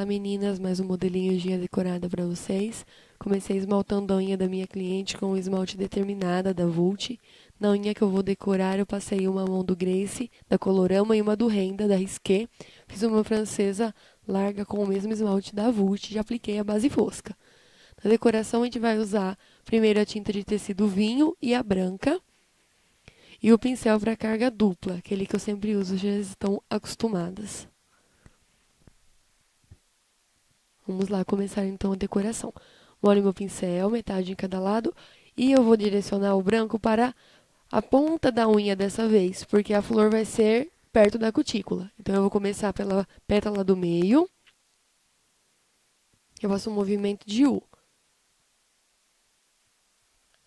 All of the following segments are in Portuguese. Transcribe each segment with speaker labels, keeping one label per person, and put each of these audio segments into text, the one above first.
Speaker 1: Olá meninas, mais um modelinho de unha decorada para vocês. Comecei esmaltando a unha da minha cliente com o esmalte Determinada da Vult. Na unha que eu vou decorar eu passei uma mão do Grace, da Colorama, e uma do Renda, da Risqué. Fiz uma francesa larga com o mesmo esmalte da Vult e apliquei a base fosca. Na decoração a gente vai usar primeiro a tinta de tecido vinho e a branca. E o pincel para carga dupla, aquele que eu sempre uso, já estão acostumadas. Vamos lá começar então a decoração. Molho meu pincel, metade em cada lado, e eu vou direcionar o branco para a ponta da unha dessa vez, porque a flor vai ser perto da cutícula. Então eu vou começar pela pétala do meio. Eu faço um movimento de U.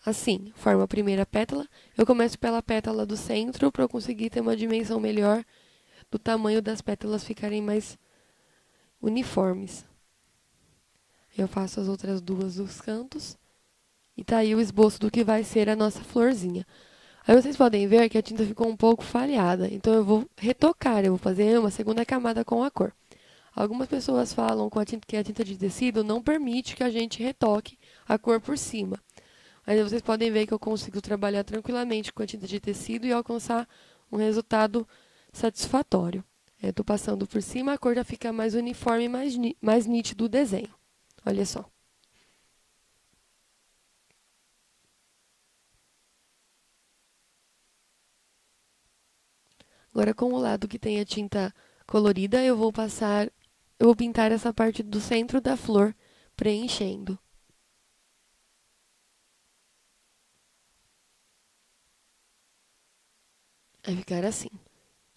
Speaker 1: Assim, formo a primeira pétala. Eu começo pela pétala do centro para eu conseguir ter uma dimensão melhor do tamanho das pétalas ficarem mais uniformes. Eu faço as outras duas dos cantos. E tá aí o esboço do que vai ser a nossa florzinha. Aí vocês podem ver que a tinta ficou um pouco falhada. Então eu vou retocar, eu vou fazer uma segunda camada com a cor. Algumas pessoas falam que a tinta de tecido não permite que a gente retoque a cor por cima. Mas vocês podem ver que eu consigo trabalhar tranquilamente com a tinta de tecido e alcançar um resultado satisfatório. Estou passando por cima, a cor já fica mais uniforme e mais nítido o desenho. Olha só. Agora, com o lado que tem a tinta colorida, eu vou pintar essa parte do centro da flor, preenchendo. Vai ficar assim.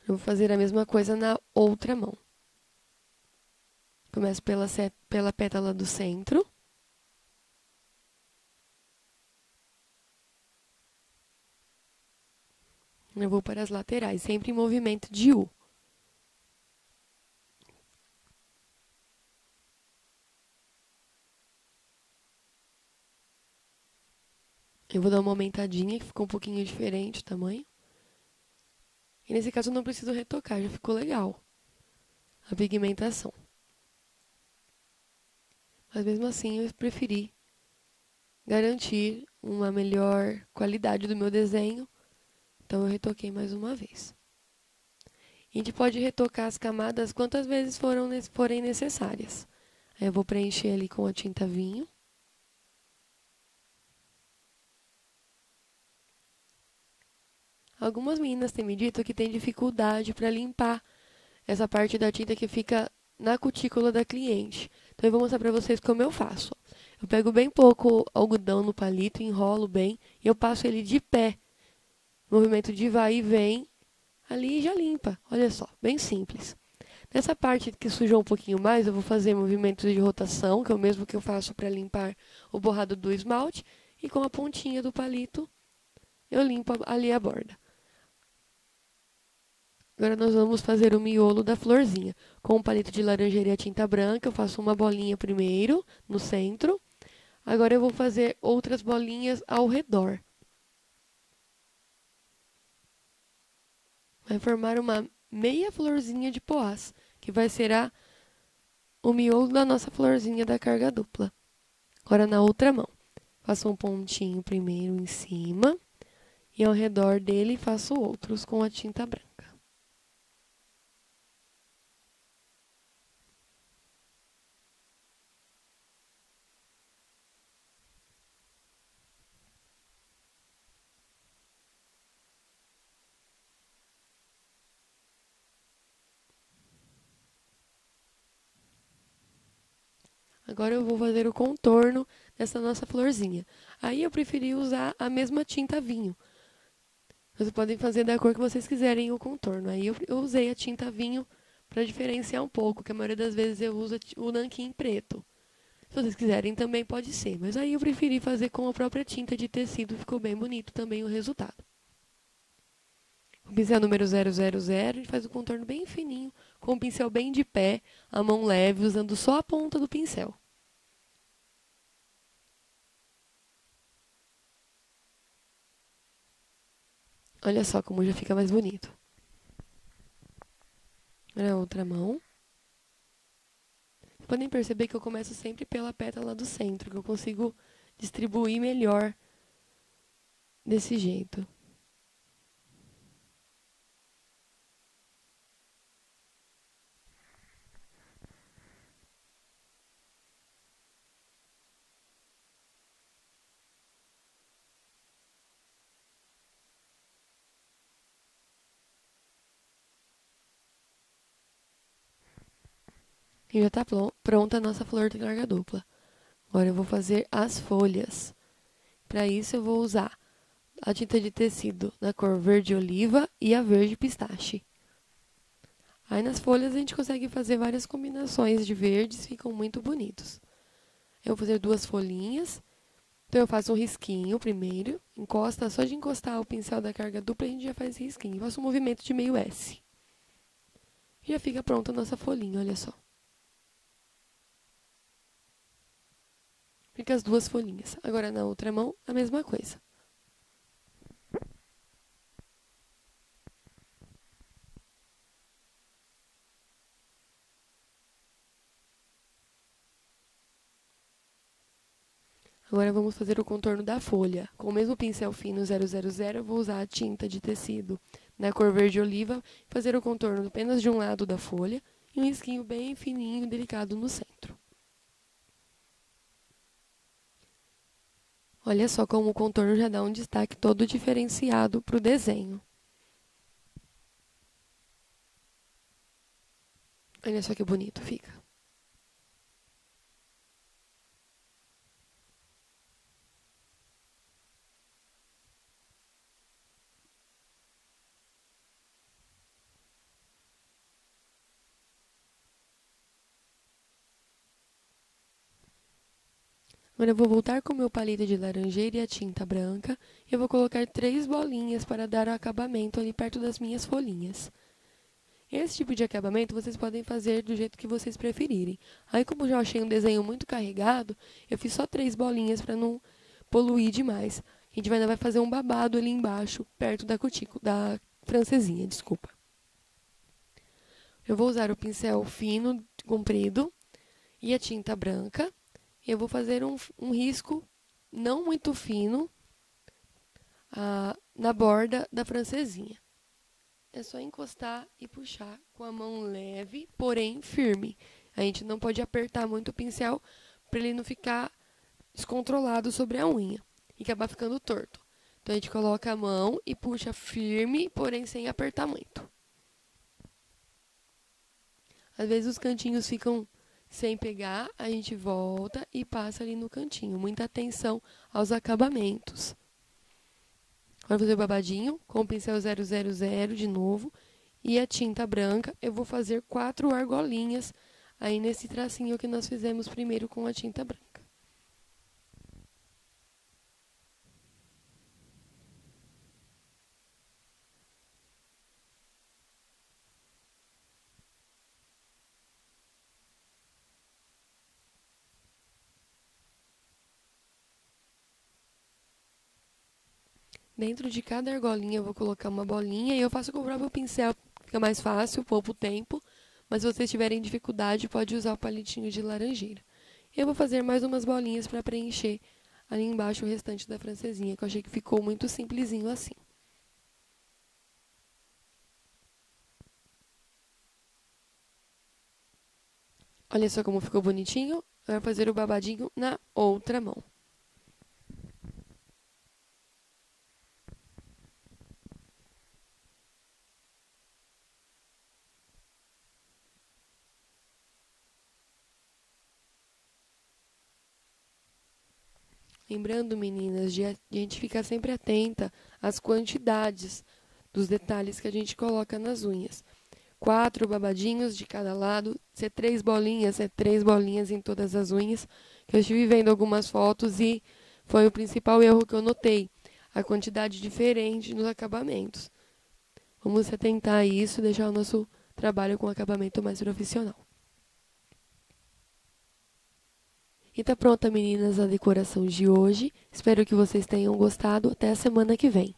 Speaker 1: Eu vou fazer a mesma coisa na outra mão. Começo pela pétala do centro. Eu vou para as laterais, sempre em movimento de U. Eu vou dar uma aumentadinha, que ficou um pouquinho diferente o tamanho. E nesse caso eu não preciso retocar, já ficou legal a pigmentação. Mas mesmo assim eu preferi garantir uma melhor qualidade do meu desenho. Então, eu retoquei mais uma vez. A gente pode retocar as camadas quantas vezes forem necessárias. Aí eu vou preencher ali com a tinta vinho. Algumas meninas têm me dito que têm dificuldade para limpar essa parte da tinta que fica na cutícula da cliente. Então, eu vou mostrar para vocês como eu faço. Eu pego bem pouco algodão no palito, enrolo bem e eu passo ele de pé. Movimento de vai e vem. Ali já limpa, olha só, bem simples. Nessa parte que sujou um pouquinho mais, eu vou fazer movimentos de rotação, que é o mesmo que eu faço para limpar o borrado do esmalte. E com a pontinha do palito, eu limpo ali a borda. Agora nós vamos fazer o miolo da florzinha. Com o palito de laranjeria tinta branca, eu faço uma bolinha primeiro, no centro. Agora eu vou fazer outras bolinhas ao redor. Vai formar uma meia florzinha de poás, que vai ser o miolo da nossa florzinha da carga dupla. Agora na outra mão, faço um pontinho primeiro em cima e ao redor dele faço outros com a tinta branca. Agora eu vou fazer o contorno dessa nossa florzinha. Aí eu preferi usar a mesma tinta vinho. Vocês podem fazer da cor que vocês quiserem o contorno. Aí eu usei a tinta vinho para diferenciar um pouco, que a maioria das vezes eu uso o nanquim preto. Se vocês quiserem também pode ser, mas aí eu preferi fazer com a própria tinta de tecido, ficou bem bonito também o resultado. O pincel número 000, a gente faz o contorno bem fininho, com o pincel bem de pé, a mão leve, usando só a ponta do pincel. Olha só como já fica mais bonito. Agora a outra mão. Podem perceber que eu começo sempre pela pétala do centro, que eu consigo distribuir melhor desse jeito. E já está pronta a nossa flor de larga dupla. Agora eu vou fazer as folhas. Para isso eu vou usar a tinta de tecido na cor verde oliva e a verde pistache. Aí nas folhas a gente consegue fazer várias combinações de verdes, ficam muito bonitos. Eu vou fazer 2 folhinhas. Então eu faço um risquinho primeiro, encosta, só de encostar o pincel da carga dupla a gente já faz risquinho. Faço um movimento de meio S. E já fica pronta a nossa folhinha, olha só. Fica as 2 folhinhas. Agora na outra mão, a mesma coisa. Agora vamos fazer o contorno da folha. Com o mesmo pincel fino 000, eu vou usar a tinta de tecido na cor verde oliva, fazer o contorno apenas de um lado da folha e um risquinho bem fininho e delicado no centro. Olha só como o contorno já dá um destaque todo diferenciado para o desenho. Olha só que bonito fica. Agora eu vou voltar com o meu palito de laranjeira e a tinta branca. E eu vou colocar 3 bolinhas para dar o acabamento ali perto das minhas folhinhas. Esse tipo de acabamento vocês podem fazer do jeito que vocês preferirem. Aí, como eu já achei um desenho muito carregado, eu fiz só 3 bolinhas para não poluir demais. A gente ainda vai fazer um babado ali embaixo, perto da cutícula, da francesinha, desculpa. Eu vou usar o pincel fino, comprido, e a tinta branca. Eu vou fazer um risco não muito fino na borda da francesinha. É só encostar e puxar com a mão leve, porém firme. A gente não pode apertar muito o pincel para ele não ficar descontrolado sobre a unha e acabar ficando torto. Então a gente coloca a mão e puxa firme, porém sem apertar muito. Às vezes os cantinhos ficam sem pegar, a gente volta e passa ali no cantinho. Muita atenção aos acabamentos. Agora vou fazer o babadinho com o pincel 000 de novo. E a tinta branca, eu vou fazer 4 argolinhas aí nesse tracinho que nós fizemos primeiro com a tinta branca. Dentro de cada argolinha eu vou colocar uma bolinha e eu faço com o próprio pincel, fica mais fácil, poupa o tempo. Mas se vocês tiverem dificuldade, pode usar o palitinho de laranjeira. Eu vou fazer mais umas bolinhas para preencher ali embaixo o restante da francesinha, que eu achei que ficou muito simplesinho assim. Olha só como ficou bonitinho. Eu vou fazer o babadinho na outra mão. Lembrando, meninas, de a gente ficar sempre atenta às quantidades dos detalhes que a gente coloca nas unhas. 4 babadinhos de cada lado, se é 3 bolinhas, é 3 bolinhas em todas as unhas. Eu estive vendo algumas fotos e foi o principal erro que eu notei, a quantidade diferente nos acabamentos. Vamos se atentar a isso e deixar o nosso trabalho com acabamento mais profissional. E tá pronta, meninas, a decoração de hoje. Espero que vocês tenham gostado. Até a semana que vem.